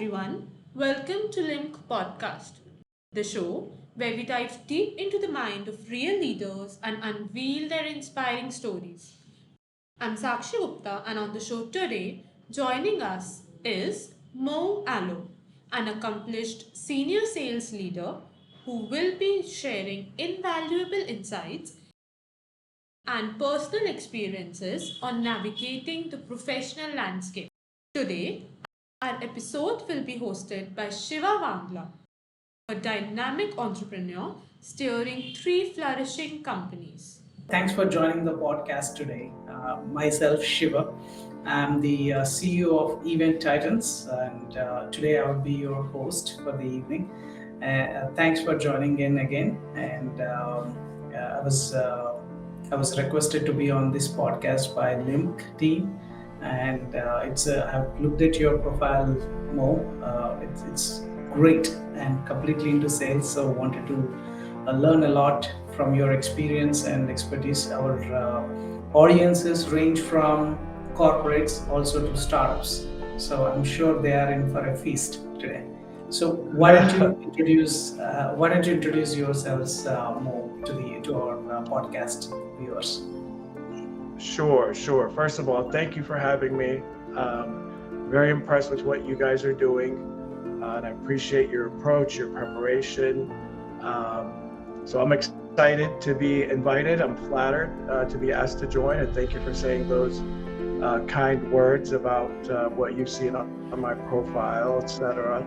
everyone. Welcome to LIMC podcast, the show where we dive deep into the mind of real leaders and unveil their inspiring stories. I'm Sakshi Gupta, and on the show today, joining us is Mo Allo, an accomplished senior sales leader who will be sharing invaluable insights and personal experiences on navigating the professional landscape. Today, our episode will be hosted by Shiva Wangla, a dynamic entrepreneur steering three flourishing companies. Thanks for joining the podcast today. Myself, Shiva. I'm the CEO of Event Titans, and today I will be your host for the evening. Thanks for joining in again. And I was requested to be on this podcast by LIMC team, and I've looked at your profile, Mo. It's great and completely into sales, so wanted to learn a lot from your experience and expertise. Our audiences range from corporates also to startups, so I'm sure they are in for a feast today. So why don't you introduce yourselves more to our podcast viewers? Sure. First of all, thank you for having me. Very impressed with what you guys are doing, and I appreciate your approach, your preparation. So I'm excited to be invited. I'm flattered to be asked to join, and thank you for saying those kind words about what you've seen on my profile, etc.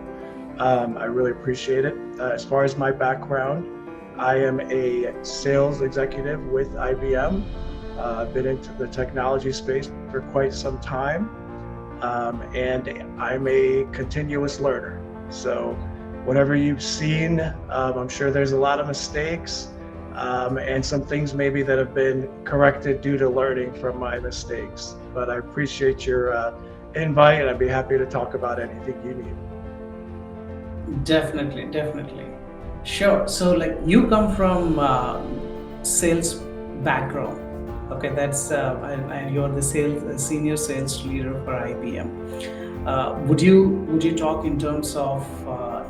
I really appreciate it. As far as my background, I am a sales executive with IBM. I've been into the technology space for quite some time, and I'm a continuous learner. So whatever you've seen, I'm sure there's a lot of mistakes and some things maybe that have been corrected due to learning from my mistakes. But I appreciate your invite, and I'd be happy to talk about anything you need. Definitely. Sure. So like you come from sales background. Okay, that's and you're the senior sales leader for IBM. Would you talk in terms of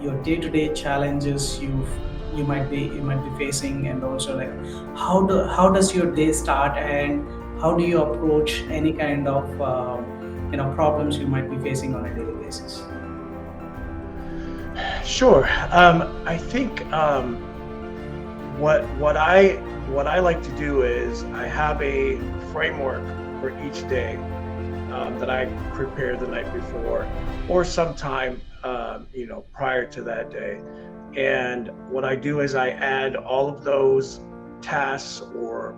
your day-to-day challenges you might be facing, and also like how does your day start, and how do you approach any kind of problems you might be facing on a daily basis? Sure. I think what I like to do is I have a framework for each day that I prepare the night before, or sometime prior to that day. And what I do is I add all of those tasks or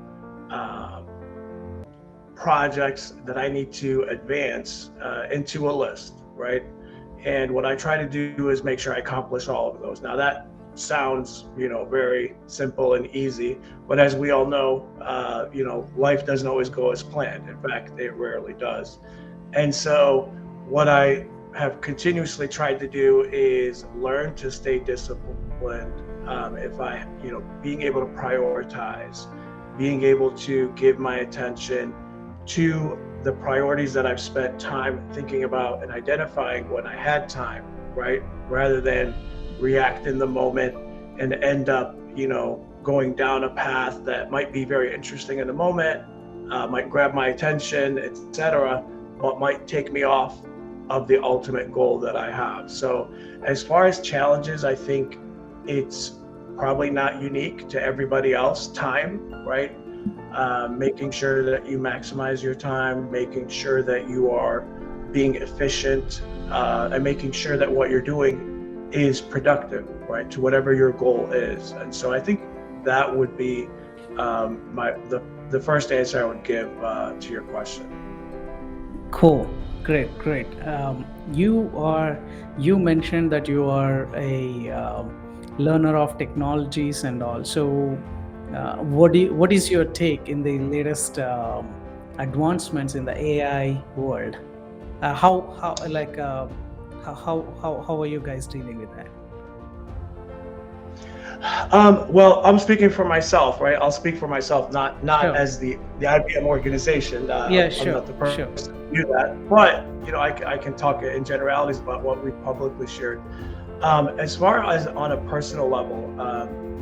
projects that I need to advance into a list, right? And what I try to do is make sure I accomplish all of those. Now that sounds, very simple and easy, but as we all know, life doesn't always go as planned. In fact, it rarely does. And so what I have continuously tried to do is learn to stay disciplined. Being able to prioritize, being able to give my attention to the priorities that I've spent time thinking about and identifying when I had time, right? Rather than react in the moment and end up, going down a path that might be very interesting in the moment, might grab my attention, etc., but might take me off of the ultimate goal that I have. So as far as challenges, I think it's probably not unique to everybody else. Time, right? Making sure that you maximize your time, making sure that you are being efficient, and making sure that what you're doing is productive, right, to whatever your goal is. And so I think that would be the first answer I would give to your question. Cool. Great. You mentioned that you are a learner of technologies, and also what is your take in the latest advancements in the AI world? How are you guys dealing with that? Well, I'm speaking for myself, right? I'll speak for myself, not Sure. as the IBM organization. Yeah, I'm sure, not the person do that, but I can talk in generalities about what we've publicly shared. As far as on a personal level,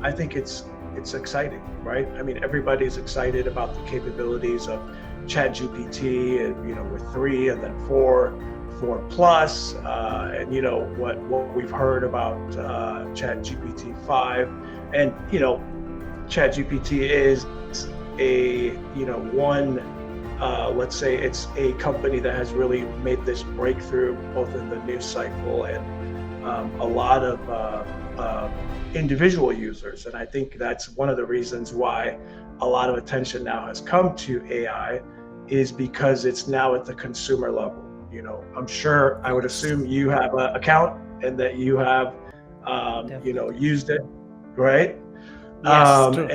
I think it's exciting, right? I mean, everybody's excited about the capabilities of ChatGPT, and with 3 and then 4 plus, and what we've heard about ChatGPT 5, and ChatGPT is a one. Let's say it's a company that has really made this breakthrough both in the news cycle and a lot of individual users. And I think that's one of the reasons why a lot of attention now has come to AI, is because it's now at the consumer level. I'm sure, I would assume you have an account and that you have used it, right? Yes, true.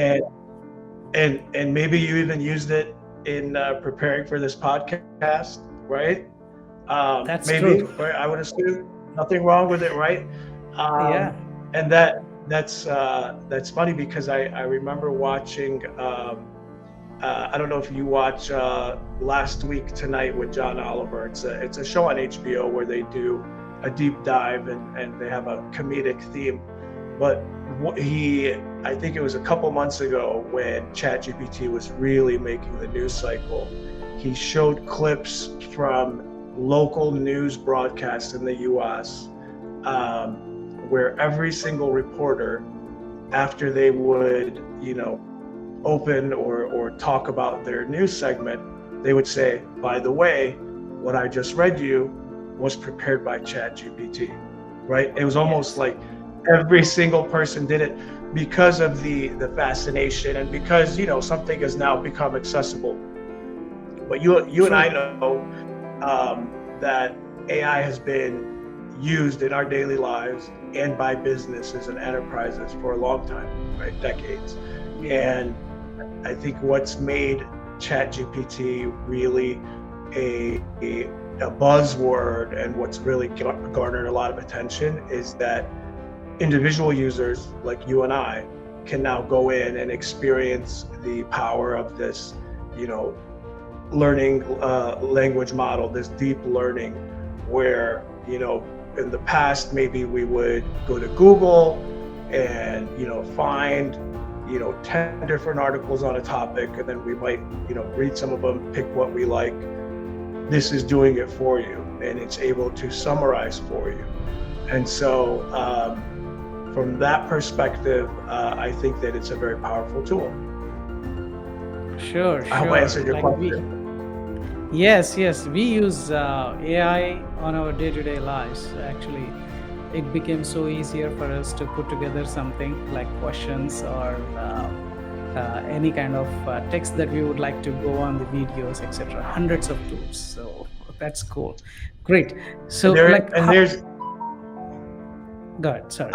And maybe you even used it in preparing for this podcast, right? That's maybe, true. right? I would assume nothing wrong with it, right? Yeah. And that's funny, because I remember watching. I don't know if you watch Last Week Tonight with John Oliver. It's a show on HBO where they do a deep dive, and they have a comedic theme. But I think it was a couple months ago when ChatGPT was really making the news cycle. He showed clips from local news broadcasts in the US, where every single reporter, after they would, open or talk about their news segment, they would say, by the way, what I just read you was prepared by ChatGPT, right? It was almost like every single person did it, because of the fascination, and because something has now become accessible. But you and I know that AI has been used in our daily lives and by businesses and enterprises for a long time, right? Decades. And I think what's made ChatGPT really a buzzword, and what's really garnered a lot of attention, is that individual users like you and I can now go in and experience the power of this, learning language model, this deep learning, where, in the past, maybe we would go to Google and, find, 10 different articles on a topic, and then we might, read some of them, pick what we like. This is doing it for you, and it's able to summarize for you. And so, from that perspective, I think that it's a very powerful tool. Sure. I hope I answered your question. Yes, we use AI on our day-to-day lives. Actually, it became so easier for us to put together something like questions or any kind of text that we would like to go on the videos, etc. Hundreds of tools. So that's cool. Great. So there's. Go ahead. Sorry.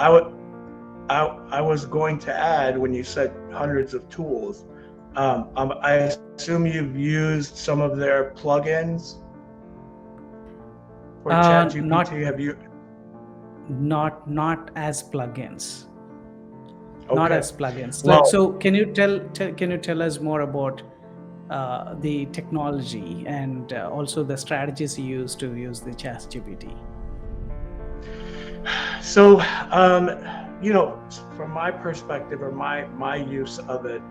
I was going to add, when you said hundreds of tools, I assume you've used some of their plugins for ChatGPT. Have you? Not as plugins. Okay. Not as plugins. Well, so can you tell us more about the technology and also the strategies you use to use the ChatGPT? So, from my perspective, or my use of it,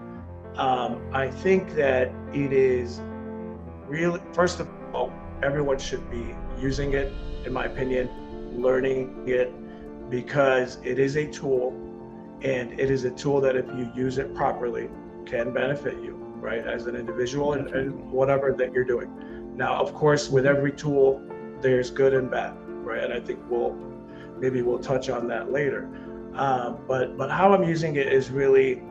I think that it is really, first of all, everyone should be using it, in my opinion, learning it, because it is a tool, and it is a tool that, if you use it properly, can benefit you, right, as an individual and whatever that you're doing. Now, of course, with every tool, there's good and bad, right? And I think maybe we'll touch on that later. But how I'm using it is really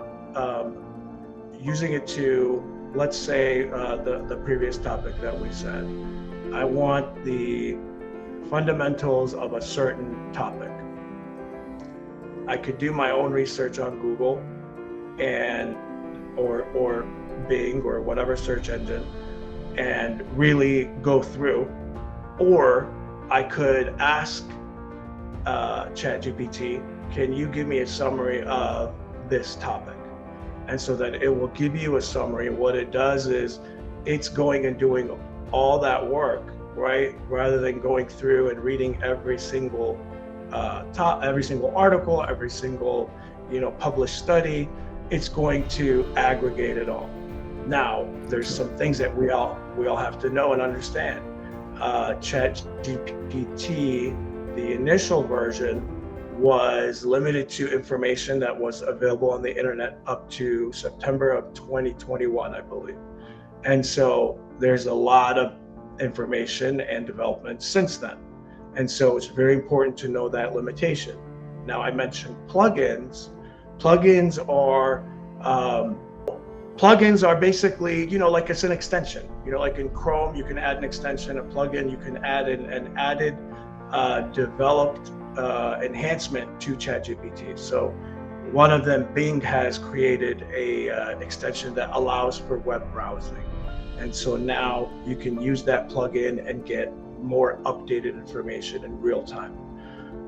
using it to, let's say, the previous topic that we said. I want the fundamentals of a certain topic. I could do my own research on Google or Bing or whatever search engine and really go through, or I could ask ChatGPT, can you give me a summary of this topic? And so that it will give you a summary. What it does is it's going and doing all that work right? Rather than going through and reading every single article, every single, published study, it's going to aggregate it all. Now, there's some things that we all have to know and understand. ChatGPT, the initial version, was limited to information that was available on the internet up to September of 2021, I believe. And so there's a lot of information and development since then. And so it's very important to know that limitation. Now, I mentioned plugins. Plugins are basically, like it's an extension. Like in Chrome, you can add an extension, a plugin, you can add an added developed enhancement to ChatGPT. So one of them, Bing, has created an extension that allows for web browsing. And so now you can use that plugin and get more updated information in real time.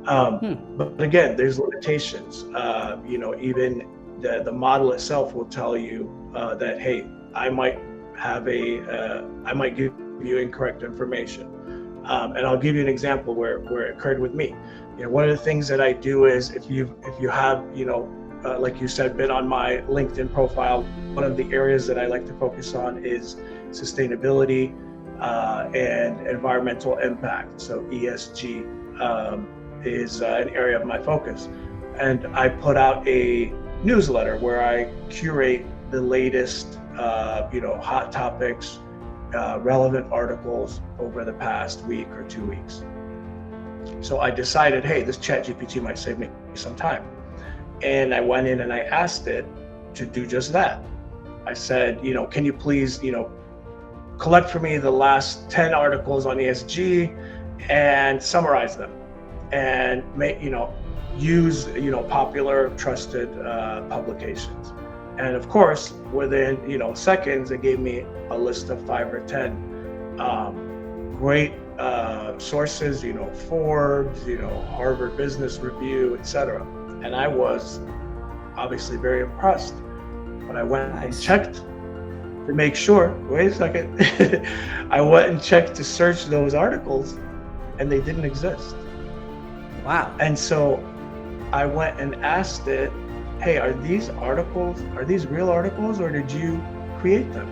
But again, there's limitations. Even the model itself will tell you that, hey, I might give you incorrect information. And I'll give you an example where it occurred with me. One of the things that I do is if you have, like you said, been on my LinkedIn profile, one of the areas that I like to focus on is sustainability and environmental impact. So ESG is an area of my focus. And I put out a newsletter where I curate the latest, hot topics, relevant articles over the past week or 2 weeks. So I decided, hey, this ChatGPT might save me some time. And I went in and I asked it to do just that. I said, can you please, collect for me the last 10 articles on ESG and summarize them and make, use, popular, trusted publications. And of course, within, seconds, it gave me a list of 5 or 10 great sources, Forbes, Harvard Business Review, etc. And I was obviously very impressed. But I went and checked to make sure, wait a second, I went and checked to search those articles and they didn't exist. Wow. And so I went and asked it, hey, are these real articles or did you create them?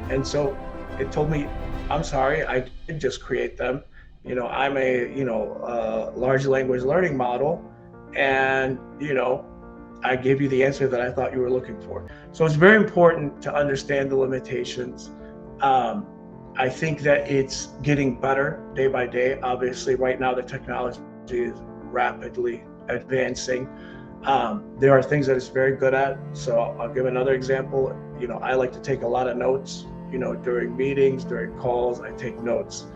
And so it told me, I'm sorry, I did just create them. I'm a, large language learning model, and, I gave you the answer that I thought you were looking for. So it's very important to understand the limitations. I think that it's getting better day by day. Obviously, right now, the technology is rapidly advancing. There are things that it's very good at. So I'll give another example. I like to take a lot of notes, during meetings, during calls, I take notes.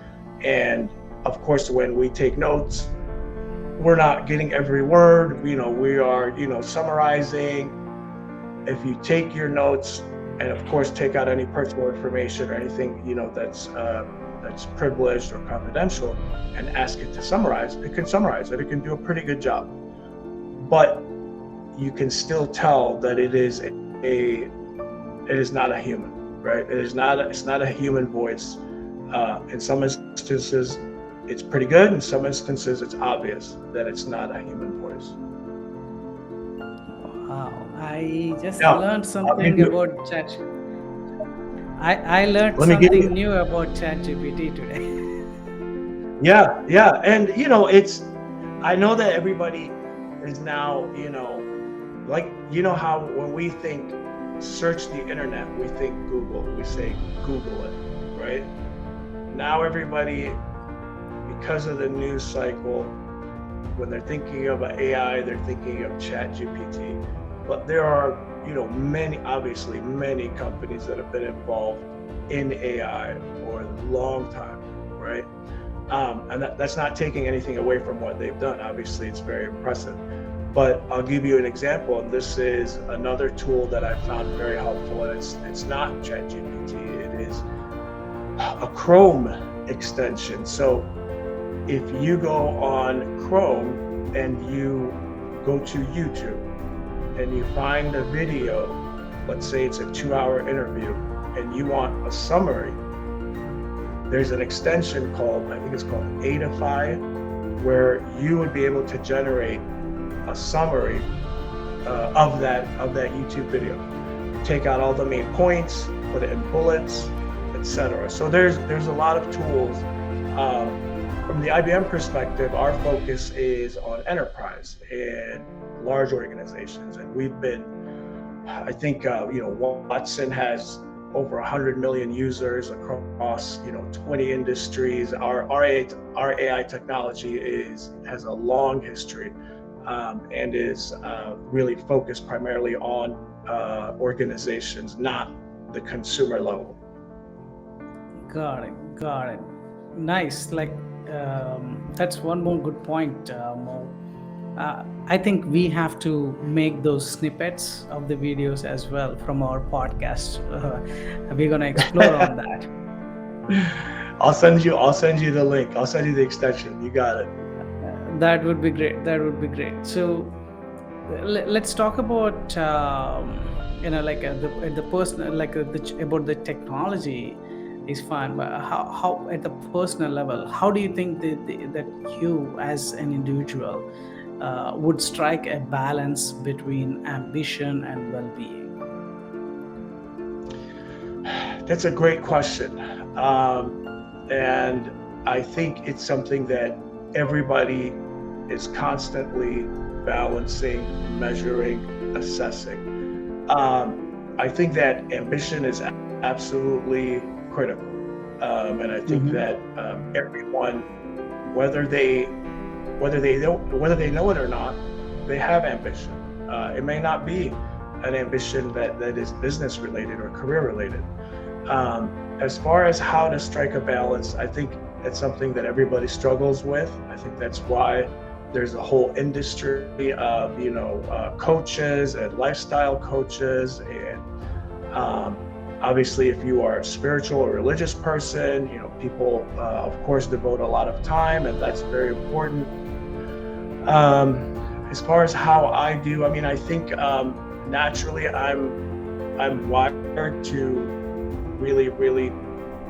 And of course, when we take notes, we're not getting every word, we are, summarizing. If you take your notes and of course take out any personal information or anything, that's privileged or confidential and ask it to summarize, it can summarize it. It can do a pretty good job. But you can still tell that it is not a human, right? It's not a human voice. In some instances, it's pretty good. In some instances, it's obvious that it's not a human voice. Wow, I just learned something about Chat. I learned something new about ChatGPT today. Yeah, and I know that everybody is now, how when we think search the internet, we think Google, we say Google it, right? Now everybody, because of the news cycle, when they're thinking of AI, they're thinking of ChatGPT. But there are, many companies that have been involved in AI for a long time, right? And that's not taking anything away from what they've done. Obviously, it's very impressive. But I'll give you an example, and this is another tool that I found very helpful, and it's not ChatGPT, it is a Chrome extension. So if you go on Chrome and you go to YouTube and you find a video, let's say it's a 2-hour interview, and you want a summary, there's an extension called, I think it's called Aidify, where you would be able to generate a summary of that YouTube video. Take out all the main points, put it in bullets, etc. So there's a lot of tools. From the IBM perspective, our focus is on enterprise and large organizations, and we've been, I think, Watson has over 100 million users across 20 industries. Our AI technology has a long history and is really focused primarily on organizations, not the consumer level. Got it. Nice. That's one more good point, Mo. I think we have to make those snippets of the videos as well from our podcast. We're gonna explore on that. I'll send you the link. I'll send you the extension. You got it. That would be great. So let's talk about the personal, about the technology is fine, but how at the personal level, how do you think that you as an individual would strike a balance between ambition and well-being? That's a great question, and I think it's something that everybody is constantly balancing, measuring, assessing. I think that ambition is absolutely critical, and I think that everyone, whether they know it or not, they have ambition. It may not be an ambition that is business related or career related. As far as how to strike a balance, I think it's something that everybody struggles with. I think that's why there's a whole industry of coaches and lifestyle coaches, and obviously if you are a spiritual or religious person, people of course devote a lot of time, and that's very important. As far as how I do, I think naturally I'm wired to really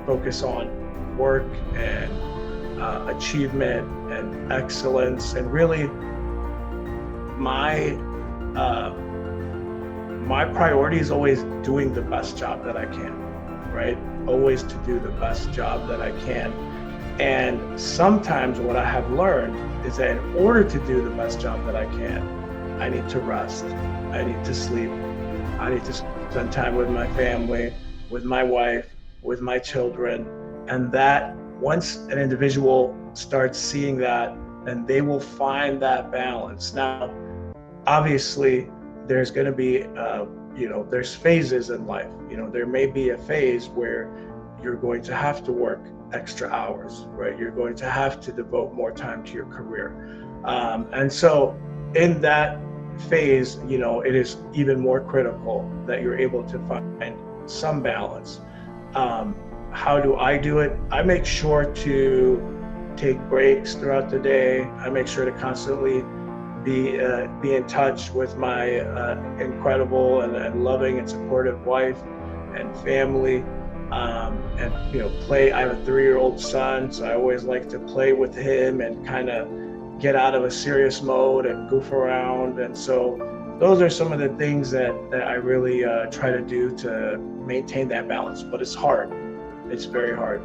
focus on work and achievement and excellence, and really my priority is always doing the best job that I can, right? Always to do the best job that I can. And sometimes what I have learned is that in order to do the best job that I can, I need to rest, I need to sleep, I need to spend time with my family, with my wife, with my children. And that once an individual starts seeing that, then they will find that balance. Now, obviously, there's going to be, there's phases in life. There may be a phase where you're going to have to work extra hours, right? You're going to have to devote more time to your career. And so in that phase, it is even more critical that you're able to find some balance. How do I do it? I make sure to take breaks throughout the day. I make sure to constantly be in touch with my incredible and loving and supportive wife and family, and play. I have a 3-year-old son, so I always like to play with him and kind of get out of a serious mode and goof around. And so those are some of the things that I really try to do to maintain that balance. But it's hard. It's very hard.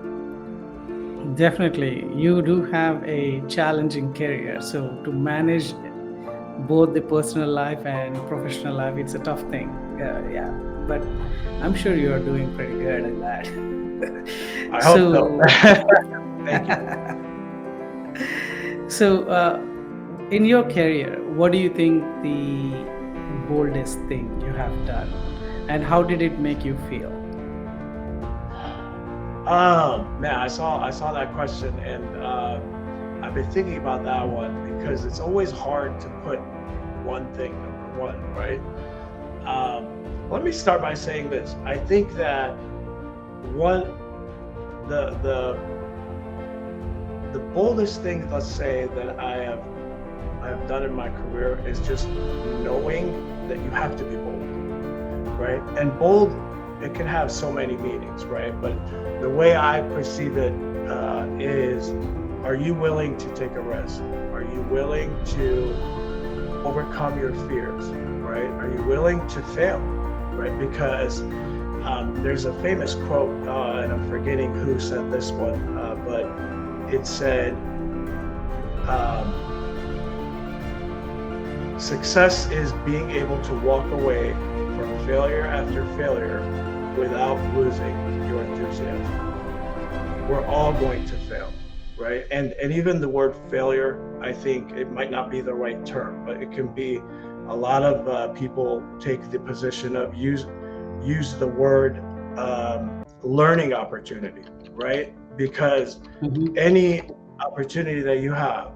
Definitely. You do have a challenging career. So to manage both the personal life and professional life, it's a tough thing. Yeah. But I'm sure you are doing pretty good at that. I hope so. Thank you. So, in your career, what do you think the boldest thing you have done, and how did it make you feel? Man, I saw that question, and I've been thinking about that one because it's always hard to put one thing number one, right? Let me start by saying this. I think that the boldest thing, let's say, that I have done in my career is just knowing that you have to be bold, right? And bold it can have so many meanings, right? But the way I perceive it is, are you willing to take a risk? Are you willing to overcome your fears, right? Are you willing to fail, right? Because there's a famous quote, and I'm forgetting who said this one, but it said, success is being able to walk away from failure after failure without losing your enthusiasm. We're all going to fail, right? And even the word failure, I think it might not be the right term, but it can be. A lot of people take the position of use the word learning opportunity, right? Because any opportunity that you have,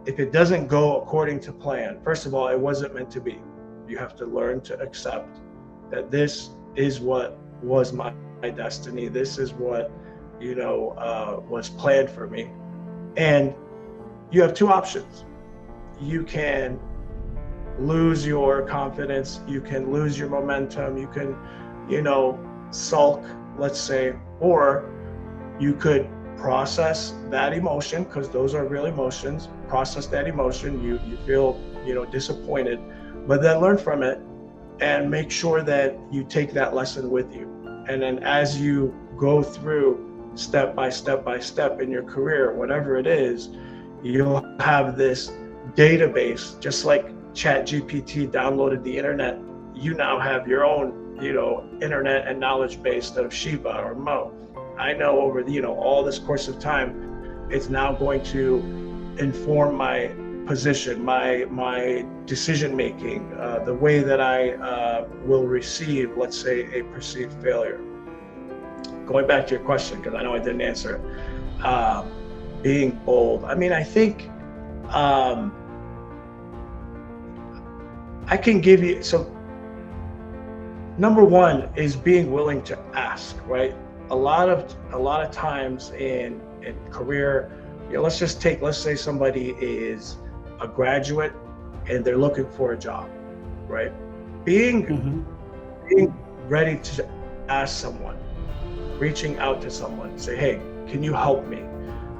if it doesn't go according to plan, first of all, it wasn't meant to be. You have to learn to accept that this is what was my destiny. This is what, was planned for me. And you have two options. You can lose your confidence, you can lose your momentum, you can, sulk, let's say, or you could process that emotion, because those are real emotions. Process that emotion. You feel, disappointed, but then learn from it and make sure that you take that lesson with you. And then as you go through step by step in your career, whatever it is, you'll have this database, just like ChatGPT downloaded the internet. You now have your own, internet and knowledge base of Shiva or Mo. I know over all this course of time, it's now going to inform my position, my decision making, the way that I will receive, let's say, a perceived failure. Going back to your question, because I know I didn't answer it, being bold. I mean, I think I can give you, so number one is being willing to ask, right? A lot of times in career, let's say somebody is a graduate and they're looking for a job, right? Being ready to ask someone, reaching out to someone, say, hey, can you help me?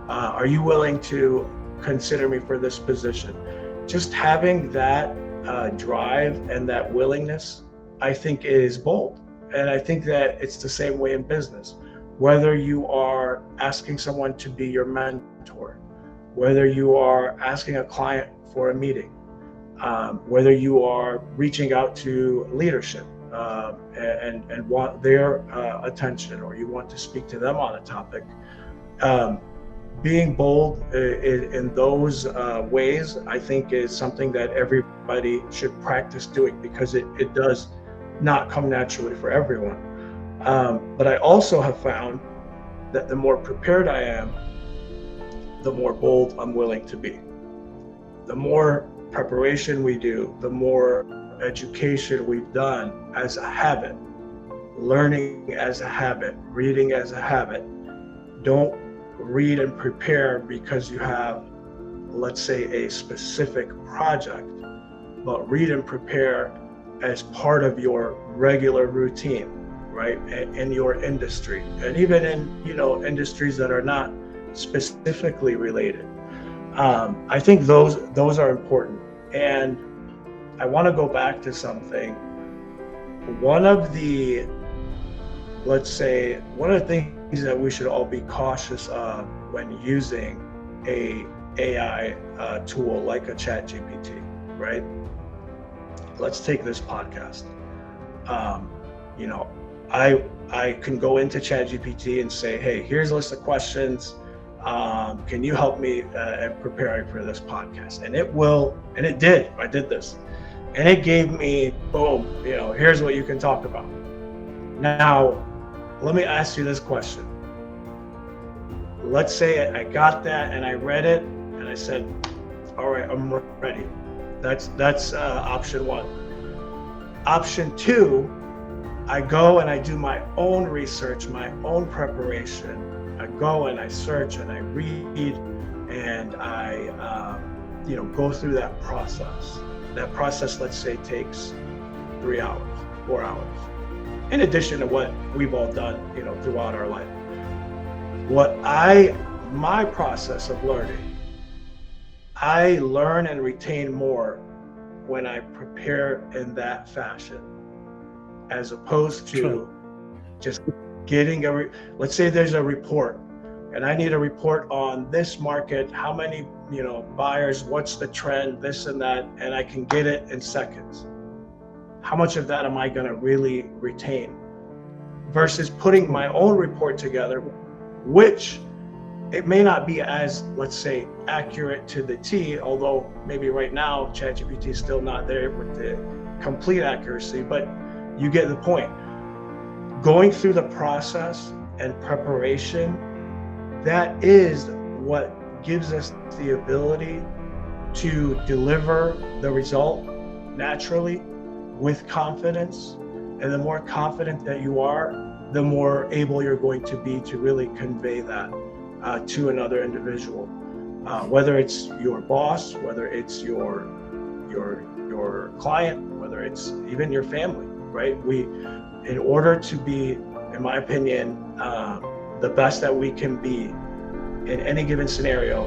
Are you willing to consider me for this position? Just having that drive and that willingness, I think, is bold. And I think that it's the same way in business. Whether you are asking someone to be your mentor, whether you are asking a client for a meeting, whether you are reaching out to leadership and want their attention, or you want to speak to them on a topic, being bold in those ways, I think, is something that everybody should practice doing, because it does not come naturally for everyone. But I also have found that the more prepared I am, the more bold I'm willing to be. The more preparation we do, the more education we've done as a habit, learning as a habit, reading as a habit. Don't read and prepare because you have, let's say, a specific project, but read and prepare as part of your regular routine, right? In your industry, and even in, industries that are not specifically related. I think those are important. And I want to go back to something. One of the things that we should all be cautious of when using a AI tool like a ChatGPT, right? Let's take this podcast. I can go into ChatGPT and say, hey, here's a list of questions. Can you help me in preparing for this podcast? And it did. I did this. And it gave me, boom, here's what you can talk about. Now, let me ask you this question. Let's say I got that and I read it and I said, all right, I'm ready. That's option one. Option two, I go and I do my own research, my own preparation. I go and I search and I read and I, go through that process. That process, let's say, takes 3 hours, 4 hours. in addition to what we've all done, throughout our life. My process of learning, I learn and retain more when I prepare in that fashion, as opposed to True. just getting let's say there's a report and I need a report on this market, how many, buyers, what's the trend, this and that, and I can get it in seconds. How much of that am I going to really retain? Versus putting my own report together, which it may not be as, let's say, accurate to the T, although maybe right now ChatGPT is still not there with the complete accuracy, but you get the point. Going through the process and preparation, that is what gives us the ability to deliver the result naturally with confidence. And the more confident that you are, the more able you're going to be to really convey that to another individual, whether it's your boss, whether it's your client, whether it's even your family, right? In order to be, in my opinion, the best that we can be in any given scenario,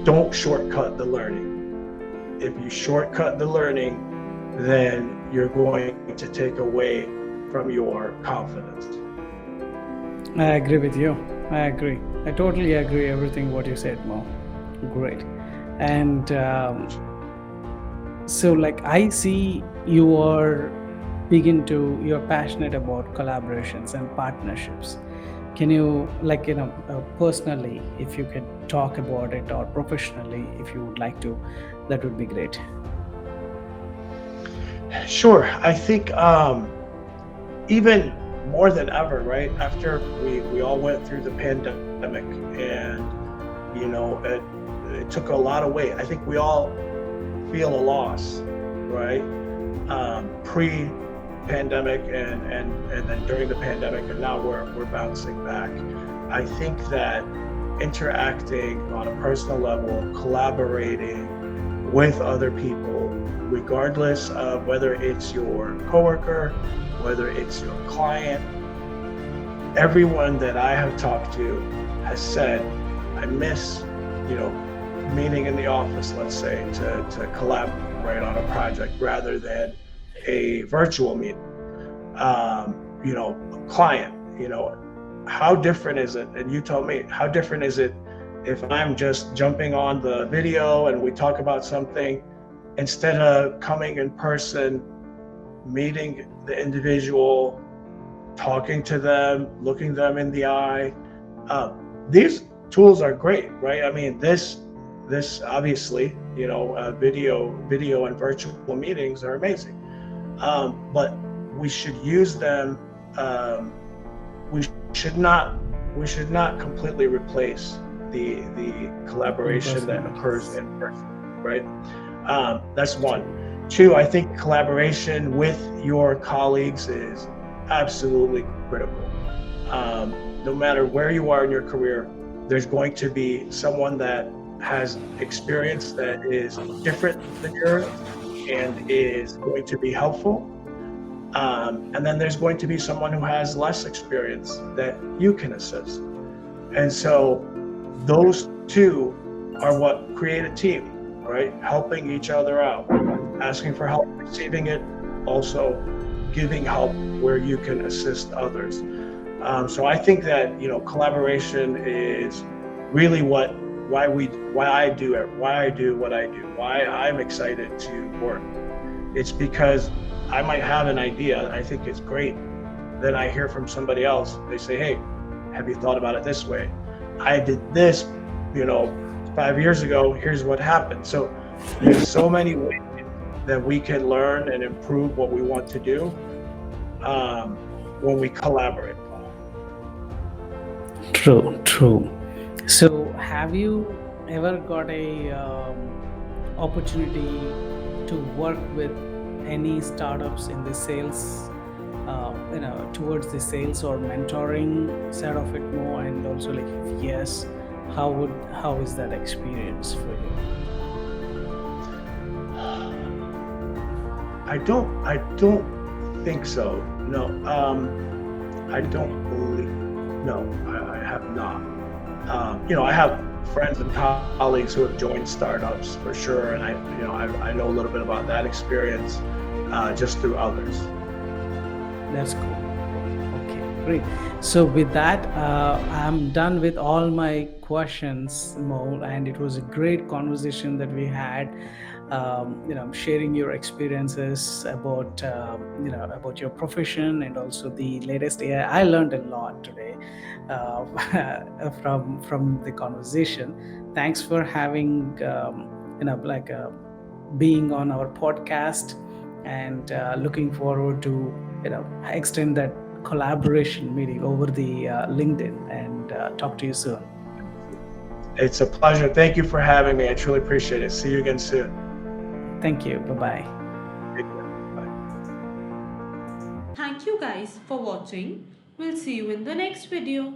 don't shortcut the learning. If you shortcut the learning, then you're going to take away from your confidence. I agree with you. I agree. I totally agree everything what you said, Mo. Great. And so like I see you're passionate about collaborations and partnerships. Can you personally, if you could talk about it, or professionally, if you would like to, that would be great. Sure. I think even more than ever, right? After we all went through the pandemic, and it took a lot away. I think we all feel a loss, right? Pre-pandemic and then during the pandemic, and now we're bouncing back. I think that interacting on a personal level, collaborating with other people, regardless of whether it's your coworker, whether it's your client, everyone that I have talked to has said, I miss, meeting in the office, let's say, to collaborate on a project rather than a virtual meeting. Client, how different is it? And you told me, how different is it if I'm just jumping on the video and we talk about something, instead of coming in person, meeting the individual, talking to them, looking them in the eye. These tools are great, right? I mean, this obviously, video and virtual meetings are amazing. But we should use them. We should not completely replace the collaboration that occurs in person, right? That's one. Two, I think collaboration with your colleagues is absolutely critical. No matter where you are in your career, there's going to be someone that has experience that is different than yours and is going to be helpful. And then there's going to be someone who has less experience that you can assist. And so those two are what create a team, right? Helping each other out, asking for help, receiving it, also giving help where you can assist others. So I think that, collaboration is really why I do what I do, why I'm excited to work. It's because I might have an idea, I think it's great. Then I hear from somebody else, they say, hey, have you thought about it this way? I did this, 5 years ago, here's what happened. So there's so many ways that we can learn and improve what we want to do when we collaborate. True. So have you ever got a opportunity to work with any startups in the sales, towards the sales or mentoring side of it more? And also, like, if yes, how is that experience for you? I don't think so. no. I don't believe. No, I have not. I have friends and colleagues who have joined startups for sure, and I know a little bit about that experience just through others. That's cool. Okay, great. So with that, I'm done with all my questions, Mo, and it was a great conversation that we had. Sharing your experiences about your profession and also the latest AI. I learned a lot today from the conversation. Thanks for having being on our podcast, and looking forward to extend that collaboration meeting over the LinkedIn, and talk to you soon. It's a pleasure. Thank you for having me. I truly appreciate it. See you again soon. Thank you. Bye-bye. Take care. Bye. Thank you guys for watching. We'll see you in the next video.